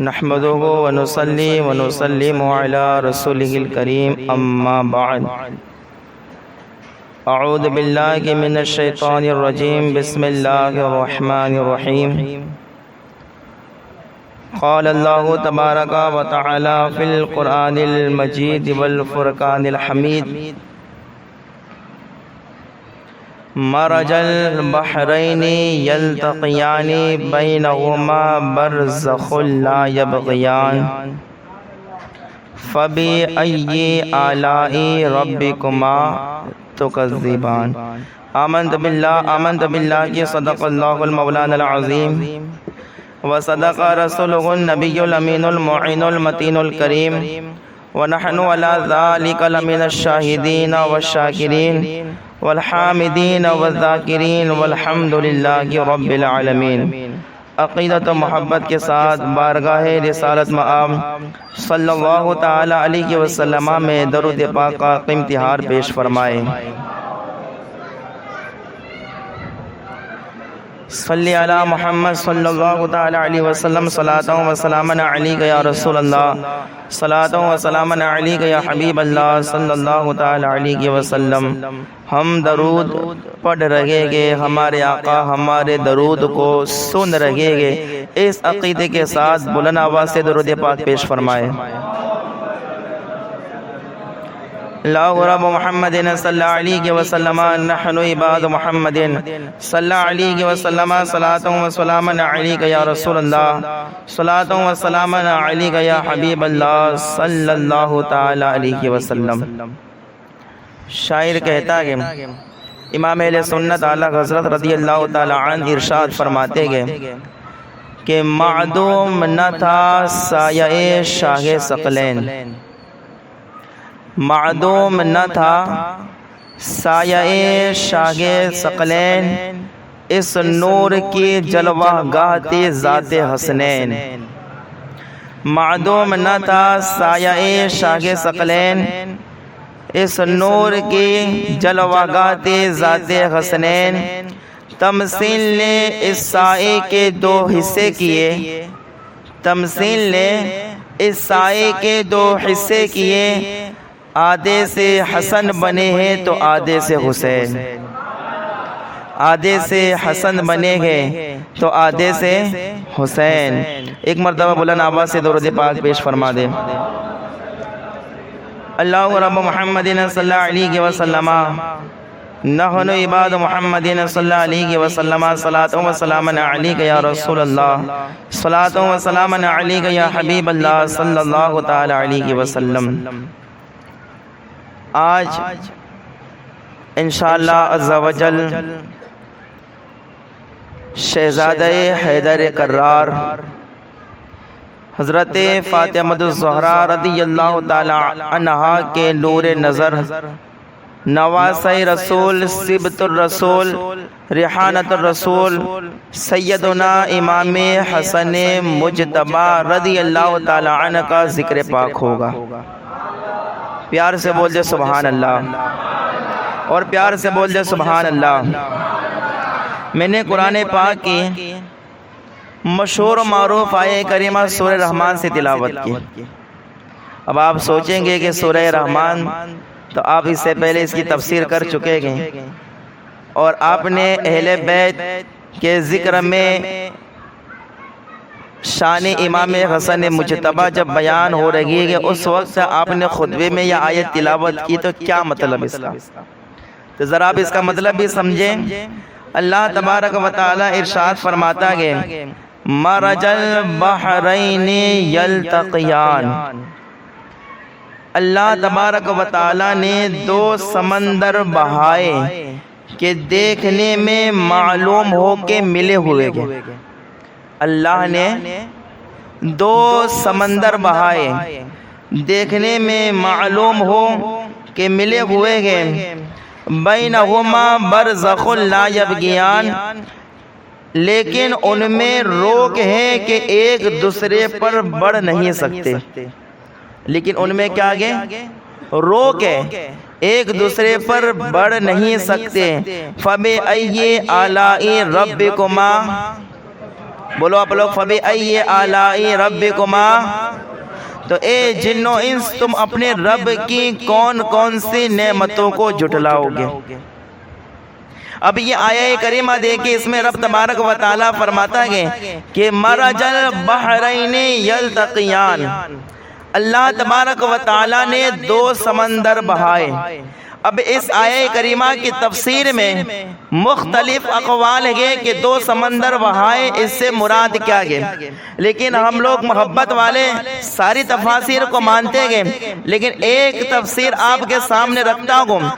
نحمده ونصلي ونسلم على رسوله الكريم اما بعد اعوذ بالله من الشيطان الرجيم بسم الله الرحمن الرحيم قال الله تبارك وتعالى في القرآن المجيد والفرقان الحميد مرج البحرين يلتقيان بينهما برزخ لا يبغيان فبأي آلاء ربكما تكذبان آمنت بالله کہ صدق اللہ المولانا العظیم وصدق رسوله النبی الامین المعین المتین الکریم ونحن على ذلك لمن الشاہدین والشاکرین والحامدین والذاکرین والحمد للہ رب العالمین۔ عقیدت و محبت کے ساتھ بارگاہ رسالت مآب صلی اللہ تعالی علیہ وسلم میں درود پاک کا قیمتہار پیش فرمائے۔ صلی علی محمد صلی اللہ تعالی علیہ وسلم صلاۃ و سلام علیک یا رسول اللہ، صلاۃ و سلام علیک یا حبیب اللہ صلی اللہ تعالی علیہ وسلم۔ ہم درود پڑھ رہے گے، ہمارے آقا ہمارے درود کو سن رہے گے۔ اس عقیدے کے ساتھ بلند آواز سے درود پاک پیش فرمائے۔ اللہ رب محمد صلی اللہ علیہ وسلم نحن عباد محمد صلی اللہ علیہ وسلم صلاۃ و سلام علیک یا رسول اللہ، صلاۃ و سلام علیک یا حبیب اللہ صلی اللہ تعالی علیہ وسلم۔ شاعر کہتا ہے کہ امام اہل سنت اعلیٰ حضرت رضی اللہ تعالی عنہ ارشاد فرماتے گئے کہ معدوم نہ تھا سایہ شاہ ثقلین، معدوم نہ تھا سایہ شاہ ثقلین، اس نور کی جلوہ گاہ تھی ذات حسنین۔ معدوم نہ تھا سایہ شاہ ثقلین، اس نور کی جلوہ گاہ تھی ذات حسنین۔ تمثیل نے اس سائے کے دو حصے کیے، تمثیل نے اس سائے کے دو حصے کیے، آدھے سے حسن بنے ہیں تو آدھے سے حسین، آدھے سے حسن بنے ہیں تو آدھے سے حسین۔ ایک مرتبہ بلند آواز سے درود پاک پیش فرما دے۔ اللہ رب محمد صلی اللہ علیہ وسلم نحن عباد محمد صلی اللہ علیہ وسلم صلاۃ و سلام علیک یا رسول اللہ، صلاۃ و سلام علیک یا حبیب اللہ صلی اللہ تعالی علیہ وسلم۔ آج انشاءاللہ عز و جل شہزادہ حیدر کرار حضرت فاطمہ الزہرا رضی اللہ تعالی عنہا کے نور نظر، نواسہ رسول، سبط الرسول، ریحانت الرسول، سیدنا امام حسن مجتبی رضی اللہ تعالی عنہ کا ذکر پاک ہوگا۔ پیار سے بول دے سبحان اللہ، اور پیار سے بول دے سبحان اللہ۔ میں نے قرآن پاک کی مشہور و معروف آیہ کریمہ سورہ رحمان سے تلاوت کی۔ اب آپ سوچیں گے کہ سورہ رحمان تو آپ اس سے پہلے اس کی تفسیر کر چکے گے، اور آپ نے اہل بیت کے ذکر میں شان امام حسن مجتبی جب بیان ہو رہی ہے کہ اس وقت آپ نے خطبے میں یہ آیت تلاوت کی، تو کیا مطلب اس کا؟ تو ذرا آپ اس کا مطلب بھی سمجھیں۔ اللہ تبارک و تعالی ارشاد فرماتا ہے مرج البحرین یلتقیان، اللہ تبارک و تعالی نے دو سمندر بہائے کہ دیکھنے میں معلوم ہو کہ ملے ہوئے گے۔ اللہ نے دو سمندر بہائے دیکھنے میں معلوم ہو کہ ملے ہوئے ہیں، بینہما برزخ لا یبغیان، لیکن ان میں روک ہے کہ ایک دوسرے پر بڑھ نہیں سکتے، لیکن ان میں کیا ہے؟ روک ہے، ایک دوسرے پر بڑھ نہیں سکتے۔ فَبِأَيِّ آلَاءِ رَبِّكُمَا بولو آپ لوگ فبأي آلاء ربكما، تو اے جنو انس تم اپنے رب کی کون کون سی نعمتوں کو جھٹلاؤ گے؟ اب یہ آیہ کریمہ دیکھیں، اس میں رب تبارک و تعالیٰ فرماتا ہے کہ مرج البحرین یلتقیان، اللہ تبارک و تعالیٰ نے دو سمندر بہائے۔ اب اس آیہ کریمہ کی تفسیر میں مختلف اقوال ہے کہ دو سمندر بہائے، اس سے مراد کیا ہے، لیکن ہم لوگ محبت والے ساری تفاسیر کو مانتے ہیں، لیکن ایک تفسیر آپ کے سامنے رکھتا ہوں۔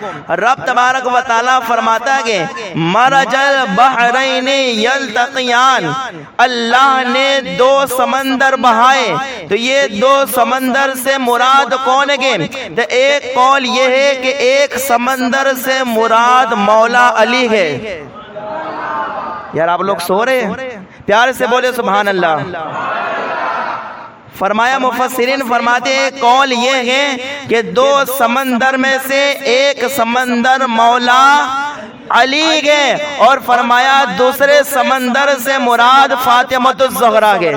رب تبارک و تعالیٰ فرماتا ہے مرج البحرین یلتقیان، اللہ نے دو سمندر بہائے، تو یہ دو سمندر سے مراد کون ہے؟ تو ایک قول یہ ہے کہ ایک سمندر سے مراد مولا علی ہے۔ یار آپ لوگ سو رہے ہیں؟ پیار سے بولے سبحان اللہ۔ فرمایا مفسرین فرماتے ہیں قول یہ ہے کہ دو سمندر میں سے ایک سمندر مولا علی ہے، اور فرمایا دوسرے سمندر سے مراد فاطمۃ الزہرا ہے،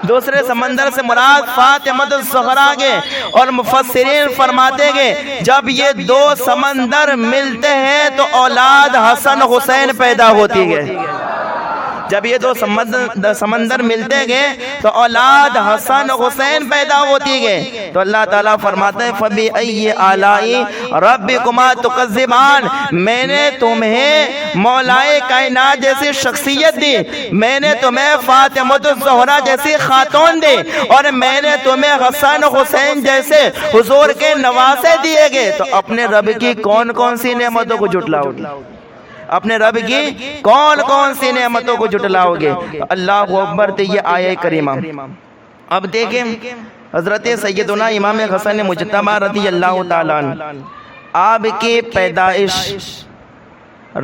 دوسرے سمندر سے مراد فاطمۃ الزہرا ہے۔ اور مفسرین فرماتے ہیں جب یہ دو سمندر ملتے ہیں تو اولاد حسن حسین پیدا ہوتی ہے۔ جب یہ دو سمندر ملتے گئے تو اولاد حسن حسین پیدا ہوتی گئے، تو اللہ تعالیٰ فرماتا ہے فَبِأَيِّ آلَاءِ رَبِّكُمَا تُكَذِّبَانِ، میں نے تمہیں مولائے کائنات جیسی شخصیت دی، میں نے تمہیں فاطمۃ الزہرا جیسی خاتون دی، اور میں نے تمہیں حسن حسین جیسے حضور کے نواسے دیے گئے، تو اپنے رب کی کون کون سی نعمتوں کو جھٹلاؤ گے؟ اپنے رب کی کون کون سی نعمتوں کو جھٹلاؤ گے؟ اللہ اکبر۔ تو یہ آیہ کریمہ اب دیکھیں، حضرت سیدنا امام حسن مجتبی رضی اللہ تعالیٰ عنہ، آپ کی پیدائش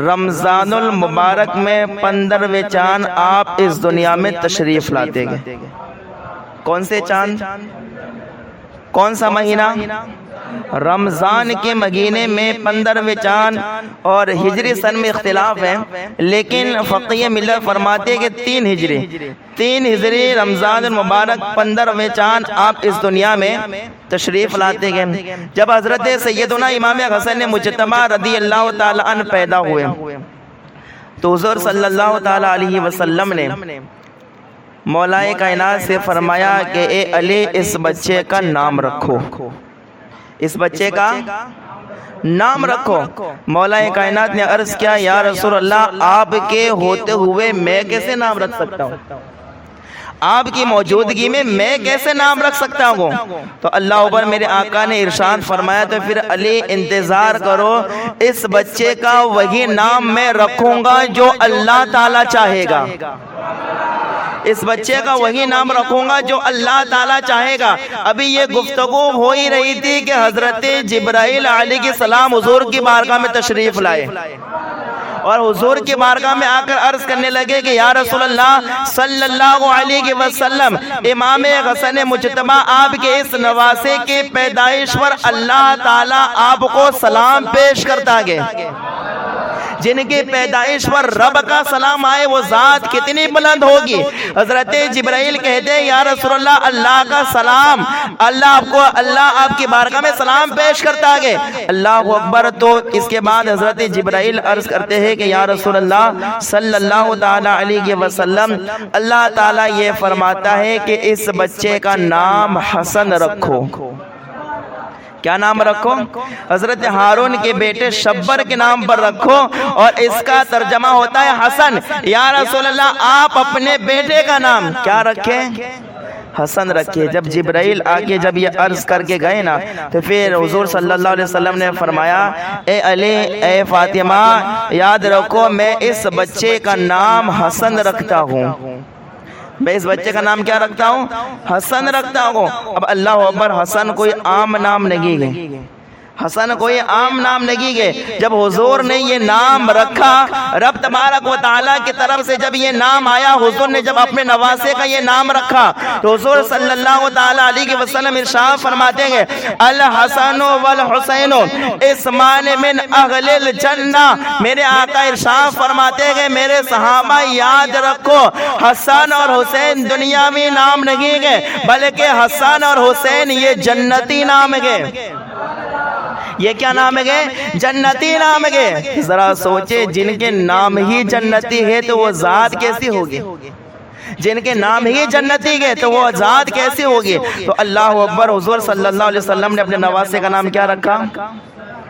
رمضان المبارک میں 15ویں چاند آپ اس دنیا میں تشریف لاتے گئے۔ کون سے چاند؟ کون سا مہینہ؟ رمضان کے مہینے میں 15ویں چاند، اور ہجری سن میں اختلاف ہے، لیکن فقیہ ملت فرماتے کہ 3 ہجری رمضان المبارک 15ویں چاند آپ اس دنیا میں تشریف لاتے گئے۔ جب حضرت سیدنا امام حسن مجتبی رضی اللہ تعالی عنہ پیدا ہوئے تو حضور صلی اللہ تعالی علیہ وسلم نے مولائے کائنات سے فرمایا کہ اے علی اس بچے کا نام رکھو، اس بچے کا نام رکھو۔ مولا کائنات نے عرض کیا یا رسول اللہ آپ کے ہوتے ہوئے میں کیسے نام رکھ سکتا ہوں؟ آپ کی موجودگی میں میں کیسے نام رکھ سکتا ہوں؟ تو اللہ اکبر، میرے آقا نے ارشاد فرمایا تو پھر علی انتظار کرو، اس بچے کا وہی نام میں رکھوں گا جو اللہ تعالیٰ چاہے گا، اس بچے کا وہی نام رکھوں گا جو اللہ تعالیٰ چاہے گا۔ ابھی یہ گفتگو ہو ہی رہی تھی کہ حضرت جبرائیل علیہ السلام حضور کی بارگاہ میں تشریف لائے، اور حضور کی بارگاہ میں آ کر عرض کرنے لگے کہ یا رسول اللہ صلی اللہ علیہ وسلم، امام حسن مجتبی آپ کے اس نواسے کی پیدائش پر اللہ تعالیٰ آپ کو سلام پیش کرتا ہے۔ جن کی پیدائش پر رب کا سلام آئے وہ ذات کتنی بلند ہوگی۔ حضرت جبرائیل کہتے ہیں یا رسول اللہ اللہ کا سلام، اللہ آپ کی بارگاہ میں سلام پیش کرتا ہے۔ اللہ اکبر۔ تو اس کے بعد حضرت جبرائیل عرض کرتے ہیں کہ یا رسول اللہ صلی اللہ تعالی علیہ وسلم، اللہ تعالیٰ یہ فرماتا ہے کہ اس بچے کا نام حسن رکھو۔ کیا نام رکھو؟ حضرت ہارون کے بیٹے شبر کے نام پر رکھو، اور اس کا ترجمہ ہوتا ہے حسن۔ یا رسول اللہ آپ اپنے بیٹے کا نام کیا رکھیں؟ حسن رکھے۔ جب جبرائیل آگے جب یہ عرض کر کے گئے نا تو پھر حضور صلی اللہ علیہ وسلم نے فرمایا اے علی اے فاطمہ یاد رکھو میں اس بچے کا نام حسن رکھتا ہوں، میں اس بچے کا نام کیا رکھتا ہوں؟ حسن رکھتا ہوں۔ اب اللہ اکبر، حسن کوئی عام نام نہیں ہے، حسن کوئی عام نام نہیں ہے. جب حضور نے یہ نام رکھا، رب تبارک و تعالیٰ کی طرف سے جب یہ نام آیا، حضور نے جب اپنے نواسے کا یہ نام رکھا تو حضور صلی اللہ تعالیٰ علیہ وسلم ارشاد فرماتے ہیں الحسن والحسین اسمان من اہل الجنہ. میرے آقا ارشاد فرماتے ہیں میرے صحابہ یاد رکھو، حسن اور حسین دنیاوی نام نہیں ہے، بلکہ حسن اور حسین یہ جنتی نام ہے. یہ کیا نام ہے؟ جنتی نام ہے. ذرا سوچے جن کے نام ہی جنتی ہے تو وہ ذات کیسی ہوگی؟ جن کے نام ہی جنتی ہے تو وہ ذات کیسی ہوگی؟ تو اللہ اکبر. حضور صلی اللہ علیہ وسلم نے اپنے نواسے کا نام کیا رکھا؟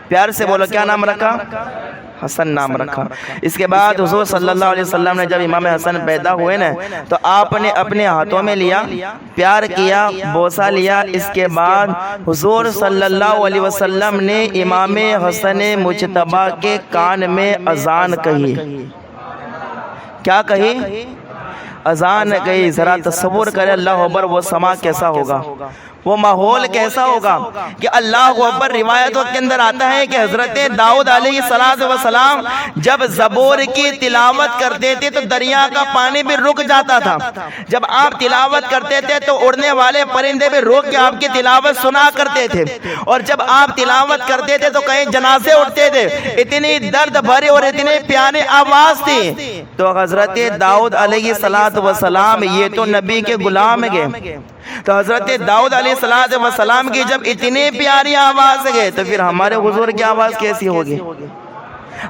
پیار سے بولو، کیا نام رکھا؟ حسن نام رکھا. اس کے بعد حضور صلی اللہ علیہ وسلم نے جب امام حسن پیدا ہوئے نا تو آپ نے اپنے ہاتھوں میں لیا، پیار کیا، بوسہ لیا. اس کے بعد حضور صلی اللہ علیہ وسلم نے امام حسن مجتبی کے کان میں اذان کہی. کیا کہی؟ اذان کہی. ذرا تصور کرے اللہ اکبر وہ سما کیسا ہوگا، وہ ماحول کیسا ہوگا کہ اللہ اکبر. روایتوں کے اندر آتا ہے کہ حضرت داؤد علیہ السلام جب زبور کی تلاوت کرتے تھے تو دریا کا پانی بھی رک جاتا تھا. جب آپ تلاوت کرتے تھے تو اڑنے والے پرندے بھی روک کے آپ کی تلاوت سنا کرتے تھے، اور جب آپ تلاوت کرتے تھے تو کہیں جنازے اٹھتے تھے. اتنی درد بھری اور اتنی پیاری آواز تھی. تو حضرت داؤد علیہ السلام یہ تو نبی کے غلام گئے، تو حضرت داؤد علیہ السلام کی جب اتنی پیاری آواز ہے تو پھر ہمارے حضور کی آواز کیسی ہوگی؟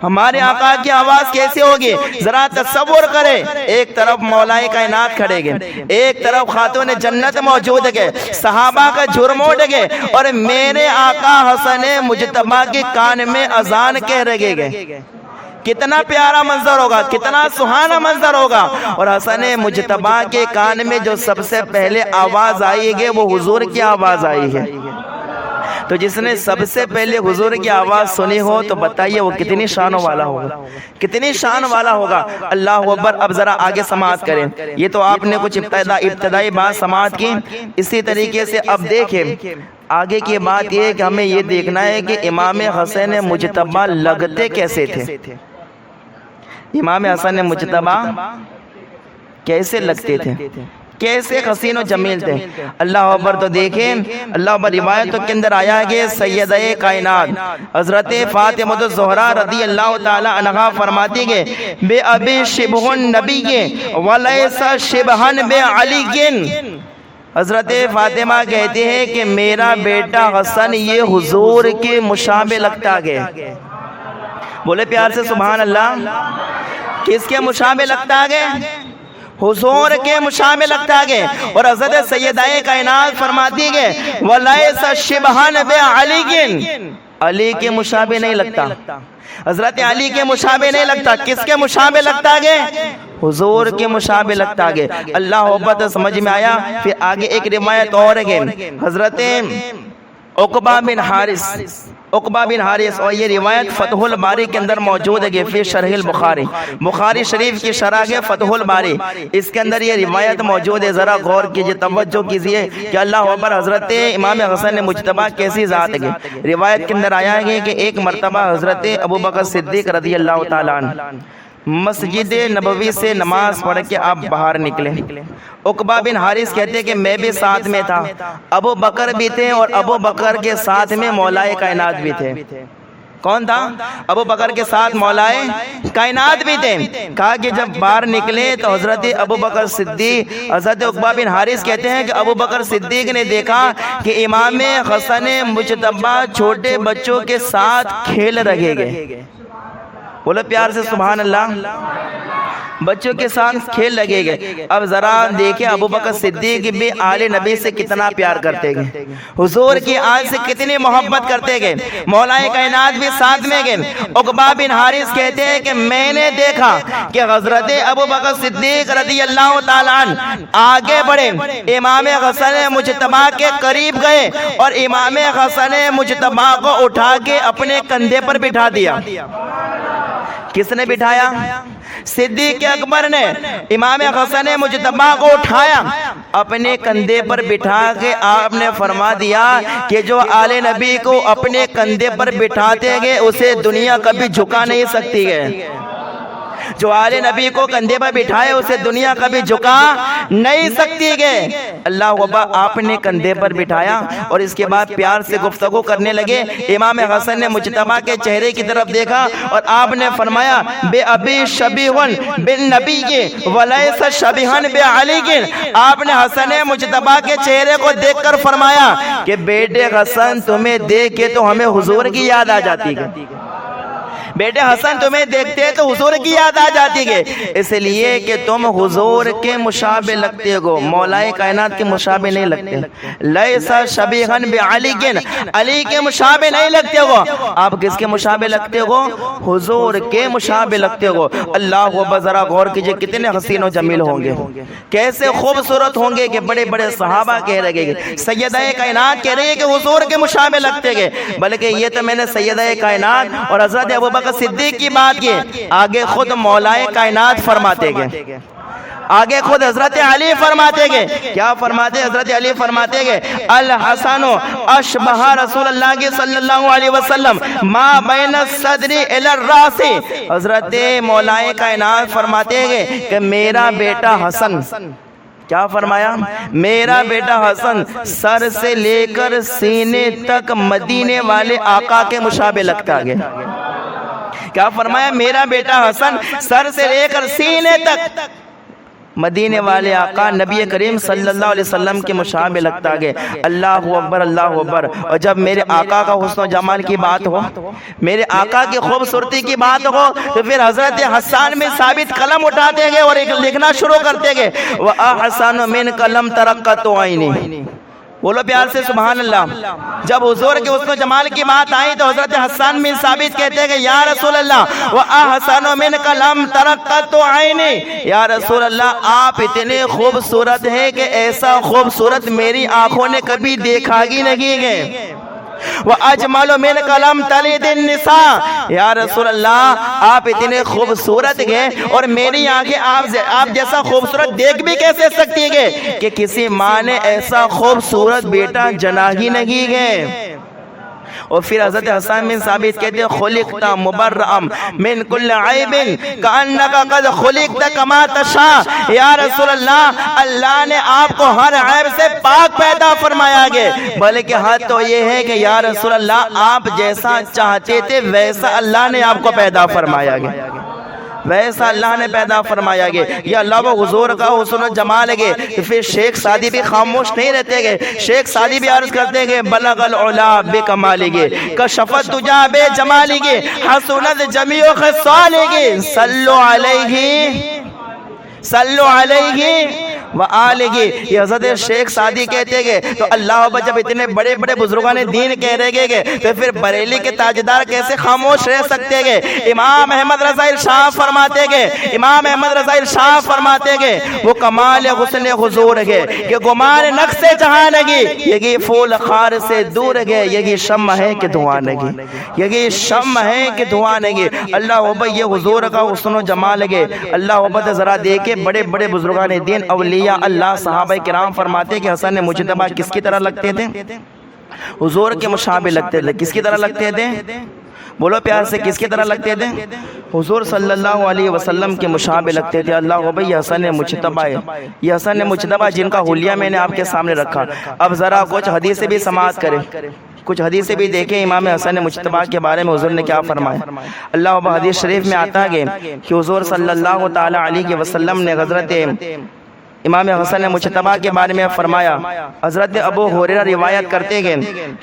ہمارے آقا کی آواز کیسی ہوگی؟ ذرا تصور کرے. ایک طرف مولا کائنات کھڑے گئے، ایک طرف خاتون جنت موجود گئے، صحابہ کا جرم اٹھ گئے، اور میرے آقا حسن مجتبی کے کان میں اذان کہہ رہے گئے. کتنا پیارا منظر ہوگا، کتنا سہانا منظر ہوگا. اور حسن مجتبی کے کان میں جو سب سے پہلے آواز آئی ہے وہ حضور کی آواز آئی ہے. تو جس نے سب سے پہلے حضور کی آواز سنی ہو تو بتائیے وہ کتنی شان والا ہوگا، کتنی شان والا ہوگا. اللہ اکبر. اب ذرا آگے سماعت کریں. یہ تو آپ نے کچھ ابتدائی بات سماعت کی. اسی طریقے سے اب دیکھیں آگے کی بات یہ ہے کہ ہمیں یہ دیکھنا ہے کہ امام حسن مجتبی لگتے کیسے تھے. امام حسن مجتبی کیسے لگتے تھے، کیسے حسین و جمیل تھے. اللہ اکبر. تو دیکھیں اللہ اکبر. روایتوں کے اندر آیا ہے کہ سیدہ کائنات حضرت فاطمہ الزہرا رضی اللہ تعالی عنہا فرماتی ہے بے ابی شبہ النبی ولیس شبہن بے علی. حضرت فاطمہ کہتے ہیں کہ میرا بیٹا حسن یہ حضور کے مشابہ لگتا گیا. بولے پیار سے سبحان اللہ. کس کے مشابہ لگتا گیا؟ حضور کے مشابہ لگتا گیا. اور حضرت سیدہ کائنات فرماتی ہے وَلَيْسَ شِبْهًا بِعَلِيٍّ. علی کے مشابہ نہیں لگتا، حضرت علی کے مشابہ نہیں لگتا. کس کے مشابہ لگتا گیا؟ حضور کے مشابہ لگتا گیا. اللہ اکبر. سمجھ میں آیا. پھر آگے ایک روایت اور ہے حضرت عقبہ بن حارث، اور یہ روایت فتح الباری کے اندر موجود ہے فی شرح البخاری. بخاری شریف کی شرح ہے فتح الباری، اس کے اندر یہ روایت موجود ہے. ذرا غور کیجئے، توجہ کیجئے کہ اللہ اکبر حضرت امام حسن مجتبی کیسی ذات ہے. روایت کے اندر آیا ہے کہ ایک مرتبہ حضرت ابوبکر صدیق رضی اللہ تعالیٰ عنہ مسجد نبوی سے نماز پڑھ کے آپ باہر نکلے. عقبہ بن حارث کہتے ہیں کہ میں بھی ساتھ میں تھا، ابو بکر بھی تھے، اور ابو بکر کے ساتھ میں مولا کائنات بھی تھے. کون تھا؟ ابو بکر کے ساتھ مولا کائنات بھی تھے. کہا کہ جب باہر نکلے تو حضرت ابو بکر صدیق، حضرت عقبہ بن حارث کہتے ہیں کہ ابو بکر صدیق نے دیکھا کہ امام حسن مجتبی چھوٹے بچوں کے ساتھ کھیل رہے گئے. بولو پیار سے سبحان اللہ. بچوں کے ساتھ کھیل لگے گئے. اب ذرا دیکھیں ابو بکر صدیق بھی آل نبی سے کتنا پیار کرتے گئے، حضور کی آل سے کتنی محبت کرتے گئے. مولا کائنات بھی ساتھ میں گئے. عقبہ بن حارث کہتے ہیں کہ میں نے دیکھا کہ حضرت ابو بکر صدیق رضی اللہ تعالیٰ عنہ آگے بڑھے، امام حسن مجتبی کے قریب گئے اور امام حسن مجتبی کو اٹھا کے اپنے کندھے پر بٹھا دیا. کس نے بٹھایا؟ صدیق اکبر نے امام حسن مجتبی کو اٹھایا، اپنے کندھے پر بٹھا کے آپ نے فرما دیا کہ جو آل نبی کو اپنے کندھے پر بٹھاتے گے اسے دنیا کبھی جھکا نہیں سکتی ہے۔ جو آل نبی کو کندھے پر بٹھائے اسے دنیا کبھی جھکا نہیں سکتی ہے۔ اللہ اکبر، آپ نے کندھے پر بٹھایا اور اس کے بعد پیار سے گفتگو کرنے لگے۔ امام حسن نے مجتبی کے چہرے کی طرف دیکھا اور آپ نے فرمایا بے ابی شبیہن بالنبی ولیس شبیہن بعلی۔ آپ نے حسن مجتبی کے چہرے کو دیکھ کر فرمایا کہ بیٹے حسن تمہیں دیکھ کے تو ہمیں حضور کی یاد آ جاتی ہے، بیٹے حسن تمہیں دیکھتے تو حضور کی یاد آ جاتی ہے، اس لیے کہ تم حضور کے مشابہ لگتے ہو، مولائے کائنات کے مشابہ نہیں لگتے۔ لیسا شبیہن بعلی، علی کے مشابہ نہیں لگتے ہو۔ آپ کس کے مشابہ لگتے ہو؟ حضور کے مشابہ لگتے ہو۔ اللہ اکبر، ذرا غور کیجئے کتنے حسین و جمیل ہوں گے، کیسے خوبصورت ہوں گے کہ بڑے بڑے صحابہ کہہ رہے ہیں، سیدہ کائنات کہہ رہے ہیں کہ حضور کے مشابہ لگتے ہیں۔ بلکہ یہ تو میں نے سیدہ کائنات اور حضرت ابوبکر صدیق کی بات کی، آگے خود مولائے کائنات فرماتے گئے، آگے خود حضرت علی فرماتے گئے۔ کیا فرماتے؟ حضرت علی فرماتے گئے الحسن اشبہ رسول اللہ صلی اللہ علیہ وسلم ما بین الصدر الی الراس۔ حضرت مولائے کائنات فرماتے گئے کہ میرا بیٹا حسن، کیا فرمایا؟ میرا بیٹا حسن سر سے لے کر سینے تک مدینے والے آقا کے مشابہ لگتا گیا۔ کیا فرمایا؟ میرا بیٹا حسن سر سے لے کر سینے تک مدینے والے آقا نبی کریم صلی اللہ علیہ وسلم کے مشابہ لگتا گیا۔ اللہ اکبر، اللہ اکبر۔ اور جب میرے آقا کا حسن و جمال کی بات ہو، میرے آقا کی خوبصورتی کی بات ہو، تو پھر حضرت حسان میں ثابت قلم اٹھاتے گئے اور ایک لکھنا شروع کرتے گئے وَأَحْسَنُ مِنْكَ لَمْ تَرَقَّتُ عَيْنِي۔ بولو پیار سے سبحان اللہ۔ جب حضور کے حسن و جمال کی بات آئی تو حضرت حسان بن ثابت کہتے ہیں کہ یا رسول اللہ وَأَحْسَنُ مِنْكَ لَمْ تَرَقَّتُ عَيْنِي، یا رسول اللہ آپ اتنے خوبصورت ہیں کہ ایسا خوبصورت میری آنکھوں نے کبھی دیکھا ہی نہیں ہے۔ وَأَجْمَلُ مِنْكَ لَمْ تَلِدِ النِّسَاء، یا رسول اللہ آپ اتنے خوبصورت ہیں اور میری آنکھیں آپ جیسا خوبصورت دیکھ بھی کیسے سکتی ہے کہ کسی ماں نے ایسا خوبصورت بیٹا جنا ہی نہیں ہے۔ اور پھر حضرت حسان بن ثابت کہتے ہیں خلقت مبرأ من کل عیب کأنک قد خلقت کما تشاء، یا رسول اللہ اللہ نے آپ کو ہر عیب سے پاک پیدا فرمایا گیا، بلکہ حد تو یہ ہے کہ یا رسول اللہ آپ جیسا چاہتے تھے ویسا اللہ نے آپ کو پیدا فرمایا گیا، ویسا اللہ نے پیدا فرمایا گیا۔ یہ اللہ و حضور کا حسن و جمال ہے۔ پھر شیخ سعدی بھی خاموش نہیں رہتے گئے، شیخ سعدی بھی عرض کرتے گئے بلغ العلا بکمالہ کشف الدجا بجمالہ حسنت جمیع خصالہ صلو علیہ صلو علیہ وآلہ۔ یہ حضرت شیخ سعدی کہتے گئے تو اللہ اکبر، جب اتنے بڑے بڑے بزرگان دین کہہ رہے گئے تو پھر بریلی کے تاجدار کیسے خاموش رہ سکتے گئے؟ امام احمد رضا ارشاد فرماتے گئے، امام احمد رضا ارشاد فرماتے گئے وہ کمال حسن حضور ہے کہ گمان نقص جہاں نگی، یہی پھول خار سے دور گئے، یہی شمع ہے کہ دھواں نگی، یہی شمع ہے کہ دھواں نگی۔ اللہ اکبر، یہ حضور کا حسن و جمال ہے۔ اللہ اکبر، ذرا دیکھیں بڑے بڑے بزرگان دین اولیاء اللہ صحابہ کرام فرماتے کہ حسن مجتبی کس کی طرح لگتے تھے؟ حضور کے مشابہ لگتے تھے۔ کس کی طرح لگتے تھے؟ بولو پیار سے، کس کی طرح لگتے تھے؟ حضور صلی اللہ علیہ وسلم کے مشابہ لگتے تھے۔ اللہ اکبر، یہ حسن مجتبی ہے، یہ حسن مجتبی جن کا حلیہ میں نے آپ کے سامنے رکھا۔ اب ذرا کچھ حدیثیں بھی سماعت کریں، کچھ حدیثیں بھی دیکھیں امام حسن مجتبی کے بارے میں حضور نے کیا فرمایا۔ اللہ اکبر، حدیث شریف میں آتا ہے کہ حضور صلی اللہ تعالی علیہ وسلم نے حضرت امام حسن مجتبی کے بارے میں فرمایا۔ حضرت ابو ہریرہ روایت کرتے ہیں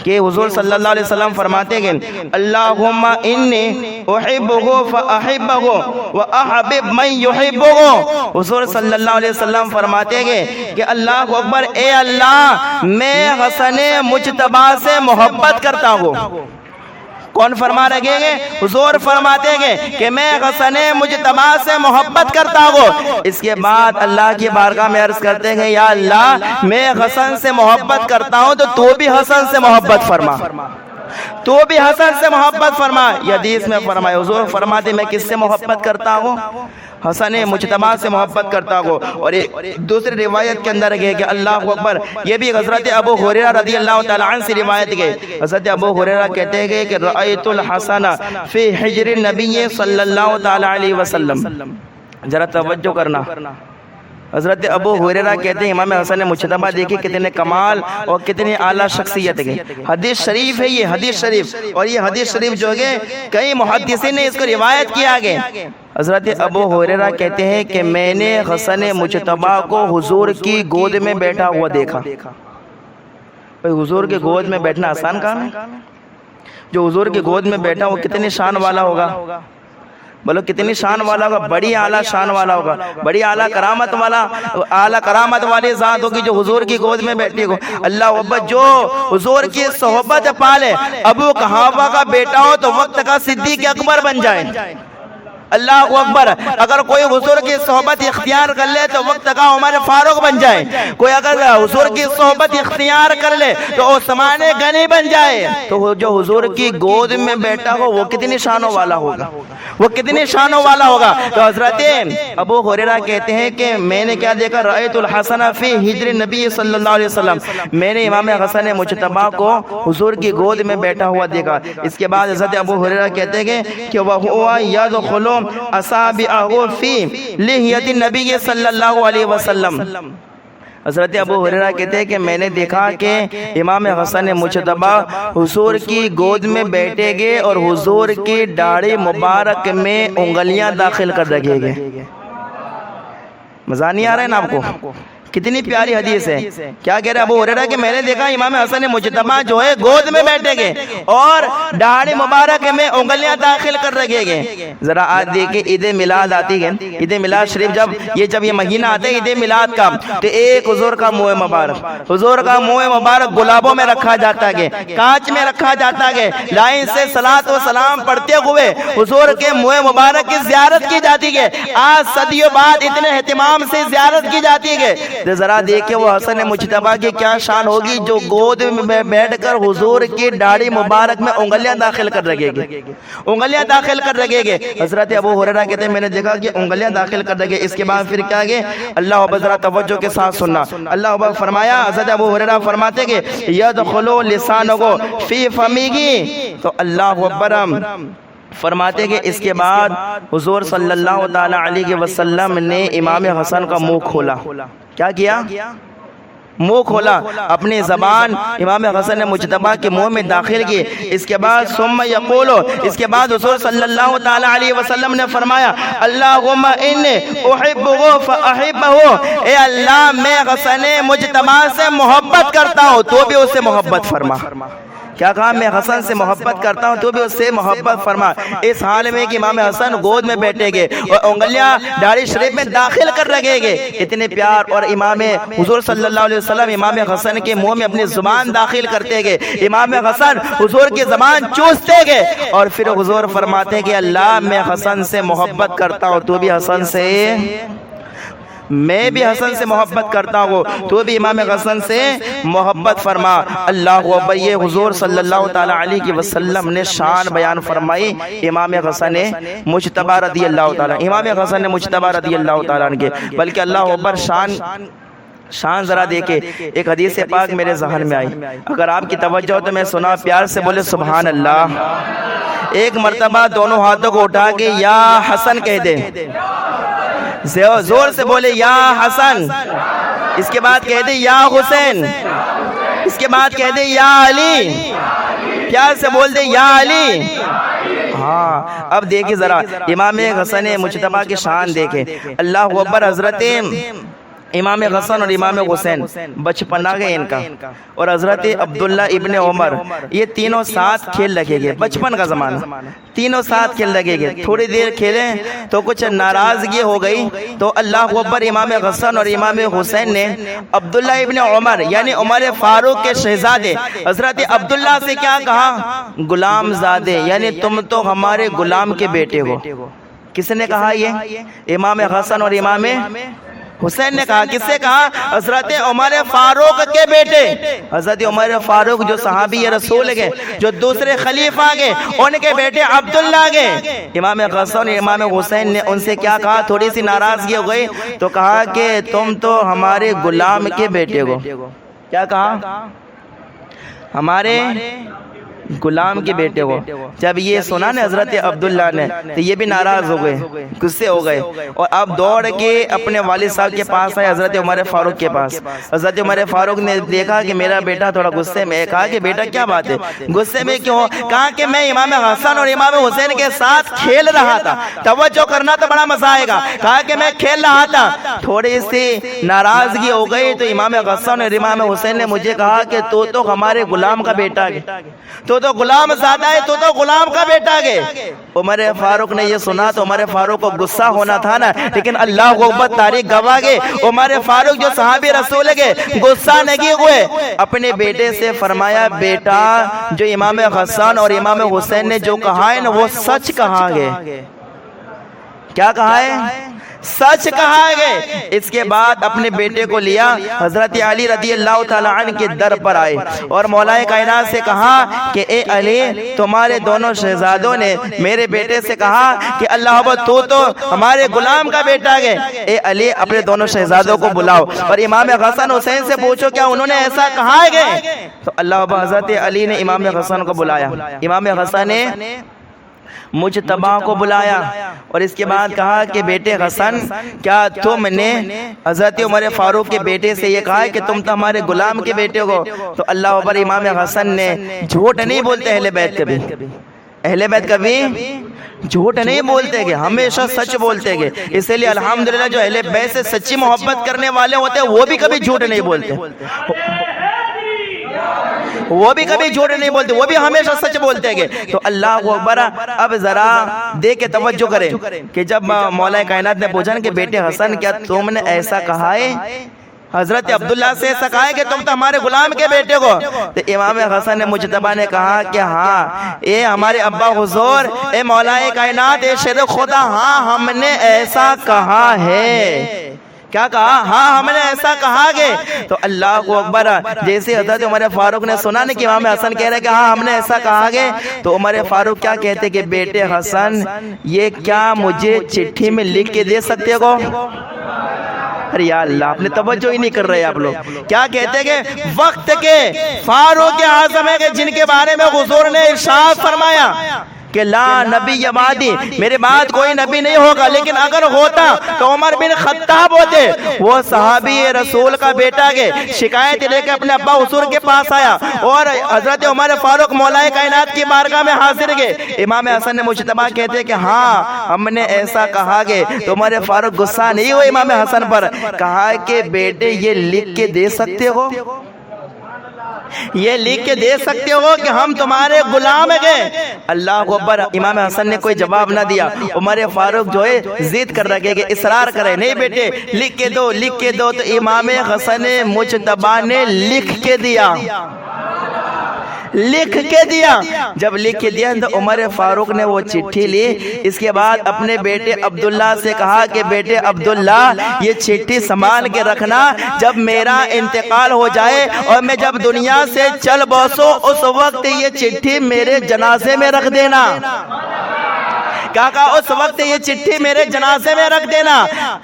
کہ حضور صلی اللہ علیہ وسلم فرماتے ہیں اللہم انی احبہ فاحبہ واحبب من یحبہ۔ حضور صلی اللہ علیہ وسلم فرماتے ہیں کہ اللہ اکبر، اے اللہ میں حسن مجتبی سے محبت کرتا ہوں۔ کون فرما رہے ہیں؟ حضور فرماتے ہیں کہ میں حسن مجتبی سے محبت کرتا ہوں۔ اس کے بعد اللہ کی بارگاہ میں عرض کرتے ہیں یا اللہ میں حسن سے محبت کرتا ہوں تو بھی حسن سے محبت فرما۔ تو بھی حسن سے محبت فرما. یہ حدیث میں فرمایا حضور فرماتے میں کس سے محبت کرتا ہوں؟ حسن مجتبی سے محبت کرتا ہوں. اور دوسری روایت کے اندر ہے کہ اللہ اکبر، یہ بھی حضرت ابو ہریرہ رضی اللہ تعالی عنہ سے روایت ہے. حضرت ابو ہریرہ کہتے ہیں کہ رأیت الحسن فی حجر النبی صلی اللہ تعالی علیہ وسلم. ذرا توجہ کرنا، حضرت ابو ہریرہ کہتے ہیں امام حسن مجتبی دیکھیں کتنے کمال اور کتنی اعلیٰ شخصیت ہے. حدیث شریف ہے، یہ حدیث شریف، اور یہ حدیث شریف جو ہے کئی محدثین نے اس کو روایت کیا آگے. حضرت ابو ہریرہ کہتے ہیں کہ میں نے حسن مجتبی کو حضور کی گود میں بیٹھا ہوا دیکھا. حضور کی گود میں بیٹھنا آسان کام ہے؟ جو حضور کی گود میں بیٹھا وہ کتنی شان والا ہوگا؟ بولو کتنی شان والا ہوگا؟ بڑی اعلیٰ شان والا ہوگا، بڑی اعلیٰ کرامت والی ذات ہوگی جو حضور کی گود میں بیٹھی ہو. اللہ اکبر، جو حضور کی صحبت پالے، ابو قحافہ کا بیٹا ہو تو وقت کا صدیق اکبر بن جائے. اللہ اکبر، اگر کوئی حضور کی صحبت اختیار کر لے تو وقت کا عمر فاروق بن جائے. کوئی اگر حضور کی صحبت اختیار کر لے تو عثمان غنی بن جائے. تو جو حضور کی گود میں بیٹھا ہو وہ کتنی شانوں والا ہوگا، وہ کتنی شانوں والا ہوگا. تو حضرت ابو ہریرہ کہتے ہیں کہ میں نے کیا دیکھا؟ رأیت الحسن فی حجر نبی صلی اللہ علیہ وسلم، میں نے امام حسن مجتبی کو حضور کی گود میں بیٹھا ہوا دیکھا. اس کے بعد حضرت ابو ہریرہ کہتے ہیں کہ وَهُوَ يَدْخُلُ أَصَابِعَهُ فِي لِحْيَةِ النَّبِيِّ صلی اللہ علیہ وسلم. حضرت ابو ہریرہ کہتے ہیں کہ میں نے دیکھا کہ امام حسن مجتبی حضور کی گود میں بیٹھے گے اور حضور کی داڑھی مبارک میں انگلیاں داخل کر رکھے گے. مزہ نہیں آ رہا ہے نا آپ کو؟ کتنی پیاری حدیث ہے. کیا کہہ رہے ابو ہریرہ کہ میں نے دیکھا امام حسن مجتبی جو ہے گود میں بیٹھے گے اور داڑھی مبارک میں انگلیاں داخل کر رکھے گے. ذرا آج دیکھیں عید میلاد آتی ہے، عید میلاد شریف جب یہ مہینہ آتا ہے عید میلاد کا، تو ایک حضور کا منہ مبارک، حضور کا منہ مبارک گلابوں میں رکھا جاتا ہے، کانچ میں رکھا جاتا ہے. لائن سے صلاۃ و سلام پڑھتے ہوئے حضور کے منہ مبارک کی زیارت کی جاتی ہے. آج صدیوں بعد اتنے اہتمام سے زیارت کی جاتی ہے. ذرا دیکھیں وہ حسن مجتبی کی کیا شان ہوگی جو گود میں بیٹھ کر حضور کی داڑھی مبارک میں انگلیاں داخل کر رکھے گے، انگلیاں داخل کر رکھے گے. حضرت ابو ہریرہ کہتے ہیں میں نے دیکھا کہ انگلیاں داخل کر رکھے. اس کے بعد پھر کیا گئے؟ اللہ اکبر، ذرا توجہ کے ساتھ سننا. اللہ اکبر فرمایا، حضرت ابو ہریرہ فرماتے کہ یدخلو لسانہ فی فمیہ. تو اللہ اکبر فرماتے کہ اس کے بعد حضور صلی اللہ تعالی علیہ وسلم نے امام حسن کا منہ کھولا. کیا کیا؟ منہ کھولا، اپنی زبان امام حسن مجتبی کے منہ میں داخل کی. اس کے بعد ثم یقول، اس کے بعد حضور صلی اللہ تعالی علیہ وسلم نے فرمایا اللہم انی احبہ فاحبہ، اے اللہ میں حسن مجتبی سے محبت کرتا ہوں تو بھی اس سے محبت فرما. کیا کہا؟ میں حسن سے محبت کرتا ہوں تو بھی اس سے محبت فرما. اس حال میں کہ امام حسن گود میں بیٹھے گے اور انگلیاں داڑھی شریف میں داخل کر رکھے گے. اتنے پیار. اور امام حضور صلی اللہ علیہ وسلم امام حسن کے منہ میں اپنی زبان داخل کرتے گے، امام حسن حضور کی زبان چوستے گے اور پھر حضور فرماتے کہ اللہ میں حسن سے محبت کرتا ہوں تو بھی حسن سے، میں بھی حسن سے محبت کرتا ہوں تو بھی امام حسن سے محبت فرما. اللہ اکبر، یہ حضور صلی اللہ تعالی علیہ وسلم نے شان بیان فرمائی امام حسن مجتبی رضی اللہ تعالی، امام حسن مجتبی رضی اللہ تعالیٰ عنہ کے. بلکہ اللہ اکبر شان ذرا دیکھے. ایک حدیث پاک میرے ذہن میں آئی، اگر آپ کی توجہ ہو تو میں سنا، پیار سے بولے سبحان اللہ. ایک مرتبہ دونوں ہاتھوں کو اٹھا کے یا حسن کہہ دے، زور سے بولے یا حسن. اس کے بعد کہہ دے یا حسین. اس کے بعد کہہ دے یا علی. پیار سے بول دے یا علی. ہاں اب دیکھیں ذرا امام حسن مجتبی کی شان دیکھیں. اللہ اکبر، حضرت امام حسن اور امام حسین بچپنا گئے ان کا، اور حضرت عبداللہ ابن عمر، یہ تینوں ساتھ کھیل لگے گئے. بچپن کا زمانہ، تینوں ساتھ کھیل لگے گئے. تھوڑی دیر کھیلے تو کچھ ناراضگی ہو گئی تو اللہ اکبر امام حسن اور امام حسین نے عبداللہ ابن عمر یعنی عمر فاروق کے شہزادے حضرت عبداللہ سے کیا کہا؟ غلام زادے، یعنی تم تو ہمارے غلام کے بیٹے ہو. کس نے کہا؟ یہ امام حسن اور امام حسین نے کہا، کس سے کہا؟ حضرت عمر فاروق کے بیٹے، حضرت عمر فاروق جو صحابی رسول گئے، جو دوسرے خلیفہ گئے، ان کے بیٹے عبداللہ گئے۔ امام حسن امام حسین نے ان سے کیا کہا؟ تھوڑی سی ناراضگی ہو گئی تو کہا کہ تم تو ہمارے غلام کے بیٹے ہو۔ کیا کہا؟ ہمارے غلام کے بیٹے ہو۔ جب یہ سنا نا حضرت عبداللہ نے تو یہ بھی ناراض ہو گئے، غصے ہو گئے، اور اب دوڑ کے اپنے والد صاحب کے پاس آئے، حضرت عمر فاروق کے پاس۔ حضرت عمر فاروق نے دیکھا کہ میرا بیٹا تھوڑا غصے میں ہے۔ کہا کہ بیٹا کیا بات ہے، غصے میں کیوں؟ کہا کہ میں امام حسن اور امام حسین کے ساتھ کھیل رہا تھا، توجہ کرنا تو بڑا مزہ آئے گا۔ کہا کہ میں کھیل رہا تھا، تھوڑی سی ناراضگی ہو گئی تو امام حسن اور امام حسین نے مجھے کہا کہ تو ہمارے غلام کا بیٹا ہے، تو غلام زیادہ ہے، تو غلام کا بیٹا گے۔ عمر فاروق نے یہ سنا تو عمر فاروق کو غصہ ہونا تھا نا، لیکن اللہ کو اکبر، تاریخ گواہ گے عمر فاروق جو صحابی رسول گے غصہ نہیں ہوئے، اپنے بیٹے سے فرمایا بیٹا جو امام حسن اور امام حسین نے جو کہا ہے نا وہ سچ کہا گے۔ کیا کہا ہے؟ سچ کہا گئے۔ اس کے بعد اپنے بیٹے کو لیا، حضرت علی رضی اللہ تعالیٰ عنہ کے در پر آئے اور مولا کائنات سے کہا کہ اے علی، تمہارے دونوں شہزادوں نے میرے بیٹے سے کہا کہ اللہ تو ہمارے غلام کا بیٹا ہے، اے علی اپنے دونوں شہزادوں کو بلاؤ اور امام حسن حسین سے پوچھو کیا انہوں نے ایسا کہا ہے؟ تو اللہ حضرت علی نے امام حسن کو بلایا، امام حسن نے مجتبیٰ کو بلایا اور اس کے بعد کہا کہ بیٹے حسن، کیا تم نے حضرت عمر فاروق کے بیٹے سے یہ کہا ہے کہ تم تو ہمارے غلام کے بیٹے ہو؟ تو اللہ اکبر، امام حسن نے جھوٹ نہیں بولتے اہل بیت کبھی، اہل بیت کبھی جھوٹ نہیں بولتے گے، ہمیشہ سچ بولتے گے۔ اس لیے الحمدللہ جو اہل بیت سے سچی محبت کرنے والے ہوتے ہیں وہ بھی کبھی جھوٹ نہیں بولتے، وہ بھی کبھی جھوٹ نہیں بولتے، وہ بھی ہمیشہ سچ بولتے گے۔ تو اللہ اکبر، اب ذرا دیکھ کے توجہ کریں کہ جب مولا کائنات نے پوچھا کہ بیٹے حسن کیا تم نے ایسا کہا ہے؟ حضرت عبداللہ سے ایسا کہا ہے کہ تم تو ہمارے غلام کے بیٹے ہو؟ تو امام حسن مجتبیٰ نے کہا کہ ہاں اے ہمارے ابا حضور، اے مولا کائنات، اے شیر خدا، ہاں ہم نے ایسا کہا ہے۔ کیا کہا؟ ہاں ہم نے ایسا کہا گے۔ تو اللہ کو اکبر، جیسے حضرت عمر فاروق نے سنا نا کہ امام حسن کہہ رہے کہ ہاں ہم نے ایسا کہا گے، تو عمر فاروق کیا کہتے کہ بیٹے حسن یہ کیا مجھے چٹھی میں لکھ کے دے سکتے ہو؟ ارے یا اللہ، آپ نے توجہ ہی نہیں کر رہے آپ لوگ۔ کیا کہتے کہ وقت کے فاروق اعظم ہے کہ جن کے بارے میں حضور نے ارشاد فرمایا کہ لا نبی بعدی، میرے بعد کوئی نبی نہیں ہوگا، لیکن اگر ہوتا تو عمر بن خطاب ہوتے۔ وہ صحابی رسول کا بیٹا گے، شکایت لے کے اپنے ابا حضور کے پاس آیا اور حضرت عمر فاروق مولا کائنات کی بارگاہ میں حاضر گئے۔ امام حسن نے مجتبیٰ کہتے کہ ہاں ہم نے ایسا کہا گے۔ تو عمر فاروق غصہ نہیں ہوئے امام حسن پر، کہا کہ بیٹے یہ لکھ کے دے سکتے ہو، یہ لکھ کے دے سکتے ہو کہ ہم تمہارے غلام گئے؟ اللہ کو اکبر، امام حسن نے کوئی جواب نہ دیا۔ عمر فاروق جو ہے ضد کر رکھے کہ اصرار کرے، نہیں بیٹے لکھ کے دو، لکھ کے دو۔ تو امام حسن مجتبیٰ نے لکھ کے دیا، لکھ کے دیا۔ جب لکھ کے دیا تو عمر فاروق نے وہ چٹھی لی، اس کے بعد اپنے بیٹے عبداللہ سے کہا کہ بیٹے عبداللہ یہ چٹھی سنبھال کے رکھنا، جب میرا انتقال ہو جائے اور میں جب دنیا سے چل بسوں اس وقت یہ چٹھی میرے جنازے میں رکھ دینا۔ کہا اس وقت یہ چٹھی میرے جنازے میں رکھ دینا۔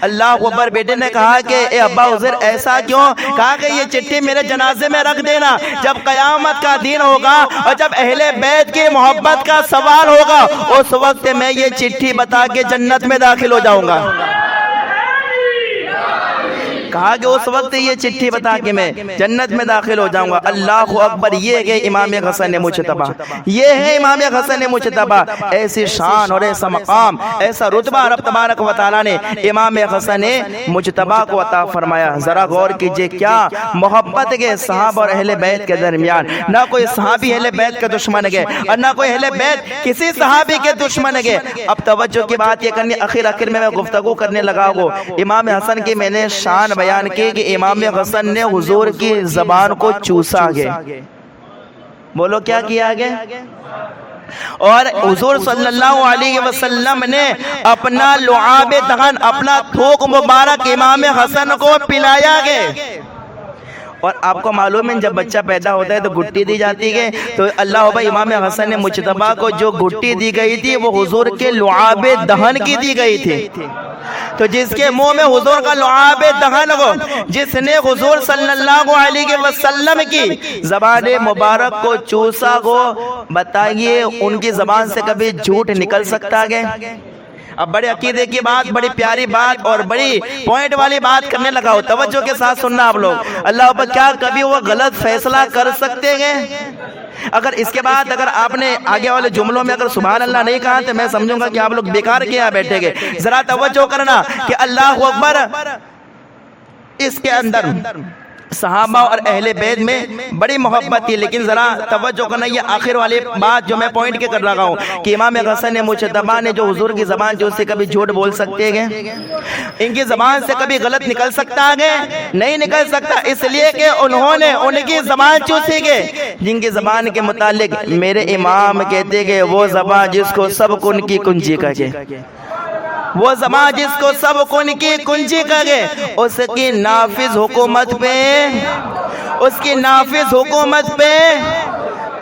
اللہ اکبر، بیٹے نے کہا کہ اے ابا حضور ایسا کیوں؟ کہا کہ یہ چٹھی میرے جنازے میں رکھ دینا، جب قیامت کا دن ہوگا اور جب اہل بیت کی محبت کا سوال ہوگا اس وقت میں یہ چٹھی بتا کے جنت میں داخل ہو جاؤں گا۔ کہا کہ اس وقت یہ چٹھی بتا کے میں جنت میں داخل ہو جاؤں گا۔ اللہ اکبر، یہ ہے امام حسن مجتبیٰ، یہ ہے امام حسن مجتبیٰ۔ ایسی شان اور ایسا مقام، ایسا رتبہ رب تبارک و تعالیٰ نے امام حسن مجتبیٰ کو عطا فرمایا۔ ذرا غور کیجئے کیا محبت کے صحابہ اور اہل بیت کے درمیان، نہ کوئی صحابی اہل بیت کے دشمن گئے اور نہ کوئی اہل بیت کسی صحابی کے دشمن گئے۔ اب توجہ کی بات یہ کرنی، آخر میں گفتگو کرنے لگا ہوں۔ امام حسن کی میں نے شان بیان کی کہ امام حسن نے حضور کی زبان کو چوسا گئے۔ بولو کیا کیا گئے؟ اور حضور صلی اللہ علیہ وسلم نے اپنا لعاب دہن، اپنا تھوک مبارک امام حسن کو پلایا گیا۔ اور آپ کو معلوم ہے جب بچہ پیدا ہوتا ہے تو گھٹی دی جاتی ہے، تو اللہ بھائی امام حسن مجتبیٰ کو جو گھٹی دی گئی تھی وہ حضور کے لعاب دہن کی دی گئی تھی۔ تو جس کے منہ میں حضور کا لعاب دہن ہو، جس نے حضور صلی اللہ علیہ وسلم کی زبان مبارک کو چوسا ہو، بتائیے ان کی زبان سے کبھی جھوٹ نکل سکتا ہے؟ اب بڑے عقیدے کی بات، بڑی پیاری بات اور بڑی پوائنٹ والی بات کرنے لگا ہو، توجہ کے ساتھ سننا آپ لوگ۔ اللہ اکبر، کیا کبھی وہ غلط فیصلہ کر سکتے ہیں؟ اگر اس کے بعد اگر آپ نے آگے والے جملوں میں اگر سبحان اللہ نہیں کہا تو میں سمجھوں گا کہ آپ لوگ بیکار کیا بیٹھے گے۔ ذرا توجہ کرنا کہ اللہ اکبر، اس کے اندر صحابہ اور اہل بیت میں بڑی محبت تھی، لیکن ذرا توجہ کرنا، یہ آخر والی بات جو میں پوائنٹ کے کر رہا ہوں کہ امام حسن مجتبیٰ نے جو حضور کی زبان جو سے کبھی جھوٹ بول سکتے ہیں، ان کی زبان سے کبھی غلط نکل سکتا ہے؟ نہیں نکل سکتا، اس لیے کہ انہوں نے ان کی زبان چوسی گئے، جن کی زبان کے متعلق میرے امام کہتے گئے وہ زبان جس کو سب کن کی کنجی کہے، وہ زبان جس کو سب کن کی کنجی کہے، اس کی نافذ حکومت پہ، اس کی نافذ حکومت پہ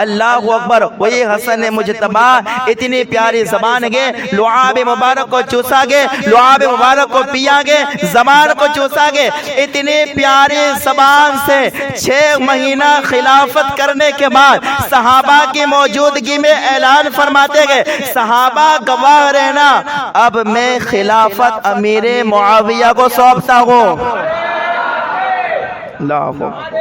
اللہ اکبر وہی حسن مجتبیٰ اتنی پیاری زبان گے، لعاب مبارک کو چوسا گے، لعاب مبارک کو پیا گے، زبان کو چوسا گے، اتنی پیاری زبان سے 6 مہینہ خلافت کرنے کے بعد صحابہ کی موجودگی میں اعلان فرماتے گئے، صحابہ گواہ رہنا، اب میں خلافت امیر معاویہ کو سونپتا ہوں۔ اللہ اکبر،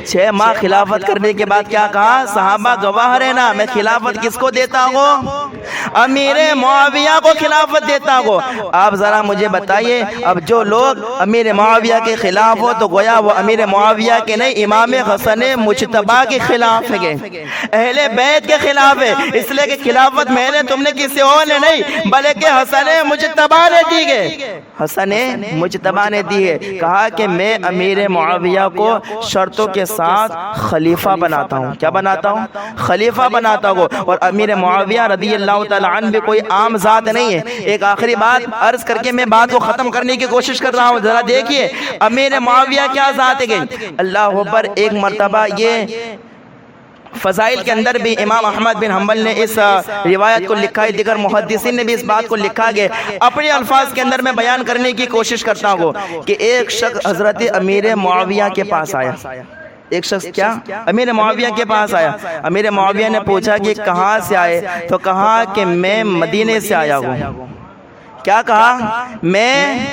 6 ماہ خلافت کرنے کے بعد کیا کہا؟ صحابہ گواہ رہنا، میں خلافت کس کو دیتا ہوں؟ امیر معاویہ کو خلافت دیتا ہوں۔ آپ ذرا مجھے بتائیے، اب جو لوگ امیر معاویہ کے خلاف ہو تو گویا وہ امیر معاویہ کے نہیں، امام حسن مجتبیٰ کے خلاف ہے، اہل بیت کے خلاف ہے، اس لیے کہ خلافت میں نے تم نے کسی اور نے نہیں بلکہ حسن مجتبیٰ نے دی ہے، حسن مجتبیٰ نے دی ہے۔ کہا کہ میں امیر معاویہ کو شرطوں کے ساتھ خلیفہ بناتا ہوں۔ کیا بناتا ہوں؟ خلیفہ بناتا ہوں۔ اور امیر معاویہ رضی اللہ تعالیٰ عنہ بھی کوئی عام ذات نہیں ہے۔ ایک آخری بات عرض کر کے میں بات کو ختم کرنے کی کوشش کر رہا ہوں، ذرا دیکھیے امیر معاویہ کیا ذات ہے۔ اللہ اکبر، ایک مرتبہ یہ فضائل کے اندر بھی امام احمد بن حنبل نے اس روایت کو لکھا ہے، دیگر محدثین نے بھی اس بات کو لکھا ہے، اپنے الفاظ کے اندر میں بیان کرنے کی کوشش کرتا ہوں کہ ایک شخص حضرت امیر معاویہ کے پاس آیا، ایک شخص کیا؟ امیر معاویہ کے پاس آیا۔ امیر معاویہ نے پوچھا کہ کہاں سے آئے؟ تو کہا کہ میں مدینے سے آیا ہوں۔ کیا کہا؟ میں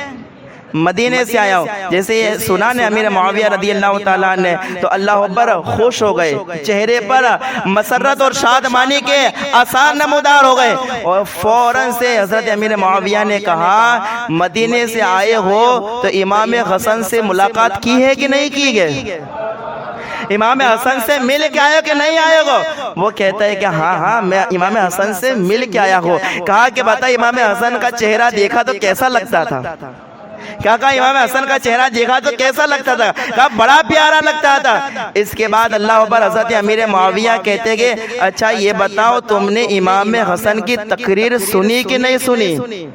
مدینے سے آیا ہوں۔ جیسے یہ سنا نے امیر معاویہ رضی اللہ تعالیٰ نے تو اللہ اکبر خوش ہو گئے، چہرے پر مسرت اور شادمانی کے آثار نمودار ہو گئے، اور فوراً سے حضرت امیر معاویہ نے کہا مدینے سے آئے ہو تو امام حسن سے ملاقات کی ہے کہ نہیں کی گئے؟ امام حسن سے مل کے آئے کہ نہیں آئے ہو؟ وہ کہتا ہے کہ ہاں میں امام حسن سے مل کے آیا ہوں۔ کہا کہ بتا امام حسن کا چہرہ دیکھا تو کیسا لگتا تھا؟ کیا کہا؟ امام حسن کا چہرہ دیکھا تو کیسا لگتا تھا؟ کہا بڑا پیارا لگتا تھا۔ اس کے بعد اللہ اکبر حضرت امیر معاویہ کہتے کہ اچھا یہ بتاؤ تم نے امام حسن کی تقریر سنی کہ نہیں سنی؟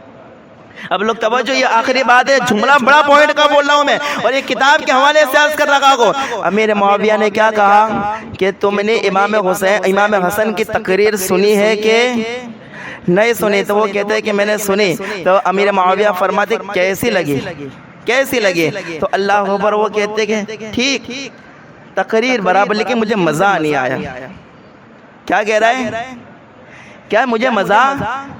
اب لوگ توجہ، یہ آخری بات ہے، جملہ بڑا پوائنٹ کا بول رہا ہوں میں، اور یہ کتاب کے حوالے سے عرض کر رہا ہوں۔ امیر معاویہ نے کیا کہا کہ تم نے امام حسن کی تقریر سنی ہے کہ نہیں سنی؟ تو وہ کہتے ہیں کہ میں نے سنی۔ تو امیر معاویہ فرماتے کیسی لگی؟ کیسی لگی؟ تو اللہ اکبر وہ کہتے کہ ٹھیک، تقریر برابر، لیکن مجھے مزہ نہیں آیا۔ کیا کہہ رہا ہے؟ کیا مجھے مزہ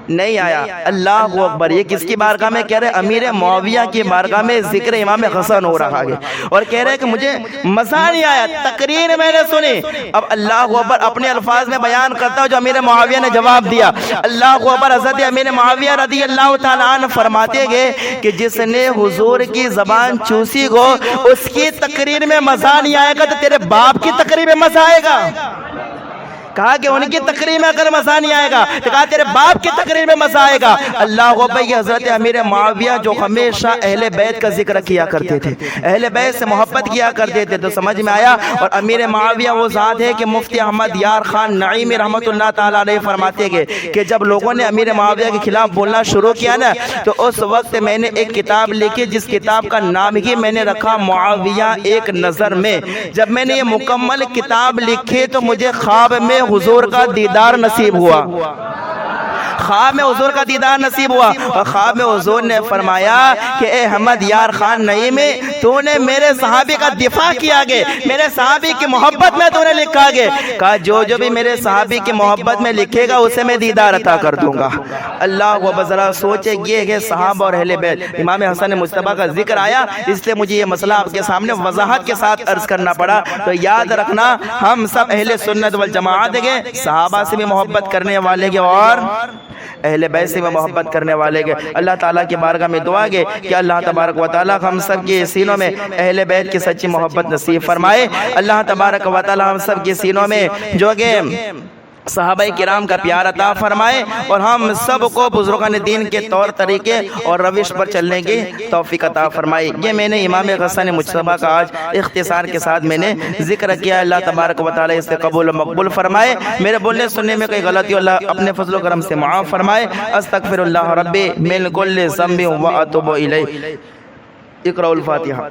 نہیں آیا؟ اللہ اکبر، یہ کس کی بارگاہ میں کہہ رہے؟ امیر معاویہ کی بارگاہ میں ذکر امام حسن ہو رہا ہے، اور کہہ رہے کہ مجھے مزہ نہیں آیا، تقریر میں نے سنی۔ اب اللہ اکبر اپنے الفاظ میں بیان کرتا ہوں جو امیر معاویہ نے جواب دیا۔ اللہ اکبر، حضرت امیر معاویہ رضی اللہ تعالیٰ عنہ فرماتے گئے کہ جس نے حضور کی زبان چوسی گو اس کی تقریر میں مزہ نہیں آئے گا تو تیرے باپ کی تقریر میں مزہ آئے گا؟ کہا کہ ان کی تقریر میں اگر مزہ نہیں آئے گا تو کہا تیرے باپ کی تقریر میں مزہ آئے گا۔ اللہ اکبر۔ یہ حضرت امیر معاویہ جو ہمیشہ اہل بیت کا ذکر کیا کرتے تھے، اہل بیت سے محبت کیا کرتے تھے، تو سمجھ میں آیا۔ اور امیر معاویہ وہ ذات ہے کہ مفتی احمد یار خان نعیمی رحمت اللہ تعالیٰ علیہ فرماتے گئے کہ جب لوگوں نے امیر معاویہ کے خلاف بولنا شروع کیا نا، تو اس وقت میں نے ایک کتاب لکھی جس کتاب کا نام ہی میں نے رکھا معاویہ ایک نظر میں۔ جب میں نے یہ مکمل کتاب لکھی تو مجھے خواب میں حضور کا دیدار نصیب ہوا، خواب میں حضور کا دیدار نصیب ہوا، اور خواب میں حضور نے فرمایا کہ اے احمد یار خان نعیمی، تو نے میرے صحابی کا دفاع کیا گے، میرے صحابی کی محبت میں تو نے لکھا گے۔ کہا جو جو بھی میرے صحابی کی محبت میں لکھے گا اسے میں دیدار عطا کر دوں گا۔ اللہ کو ذرا سوچے، یہ ہے صحابہ اور اہل بیت۔ امام حسن مصطفیٰ کا ذکر آیا، اس لیے مجھے یہ مسئلہ آپ کے سامنے وضاحت کے ساتھ عرض کرنا پڑا۔ تو یاد رکھنا، ہم سب اہل سنت والجماعت کے، صحابہ سے بھی محبت کرنے والے کے اور اہل بیت سے محبت کرنے والے کے۔ اللہ تعالیٰ کی بارگاہ میں دعا ہے کہ اللہ تبارک و تعالیٰ ہم سب کے سینوں میں اہل بیت کی سچی محبت نصیب فرمائے۔ اللہ تبارک و تعالیٰ ہم سب کے سینوں میں جو کہ صحابہ کرام کا پیار عطا فرمائے، اور ہم سب کو بزرگان دین کے طور طریقے اور روش پر چلنے کی توفیق عطا فرمائے۔ یہ میں نے امام حسن مجتبیٰ کا آج اختصار کے ساتھ میں نے ذکر کیا۔ اللہ تبارک و تعالیٰ اس سے قبول و مقبول فرمائے۔ میرے بولنے سننے میں کوئی غلطی اللہ اپنے فضل و کرم سے معاف فرمائے۔ استغفر اللہ ربی من کل ذنب و اتوب الیہ۔ اقرأوا الفاتحہ۔